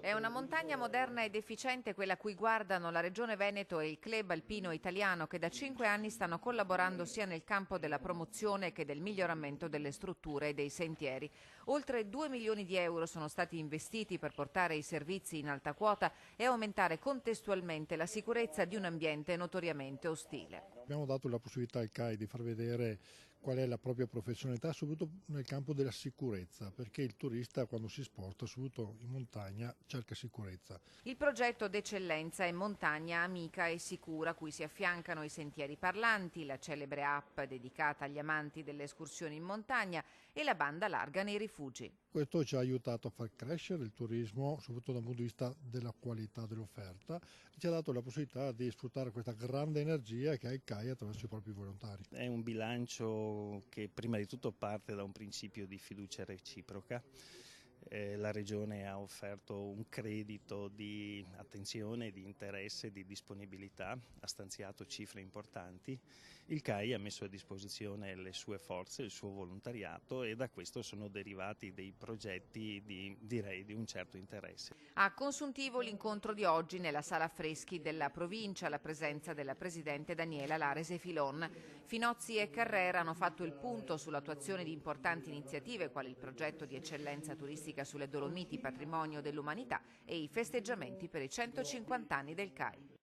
È una montagna moderna ed efficiente quella a cui guardano la Regione Veneto e il Club Alpino Italiano, che da 5 anni stanno collaborando sia nel campo della promozione che del miglioramento delle strutture e dei sentieri. Oltre 2 milioni di euro sono stati investiti per portare i servizi in alta quota e aumentare contestualmente la sicurezza di un ambiente notoriamente ostile. Abbiamo dato la possibilità al CAI di far vedere qual è la propria professionalità, soprattutto nel campo della sicurezza, perché il turista quando si sposta, soprattutto in montagna, cerca sicurezza. Il progetto d'eccellenza è Montagna Amica e Sicura, a cui si affiancano i sentieri parlanti, la celebre app dedicata agli amanti delle escursioni in montagna e la banda larga nei rifugi. Questo ci ha aiutato a far crescere il turismo, soprattutto dal punto di vista della qualità dell'offerta, e ci ha dato la possibilità di sfruttare questa grande energia che ha il CAI attraverso i propri volontari. È un bilancio che prima di tutto parte da un principio di fiducia reciproca. La Regione ha offerto un credito di attenzione, di interesse, di disponibilità, ha stanziato cifre importanti. Il CAI ha messo a disposizione le sue forze, il suo volontariato, e da questo sono derivati dei progetti di un certo interesse. A consuntivo l'incontro di oggi nella sala affreschi della provincia, alla presenza della presidente Daniela Larese Filon. Finozzi e Carrera hanno fatto il punto sull'attuazione di importanti iniziative quali il progetto di eccellenza turistica sulle Dolomiti, patrimonio dell'umanità, e i festeggiamenti per i 150 anni del CAI.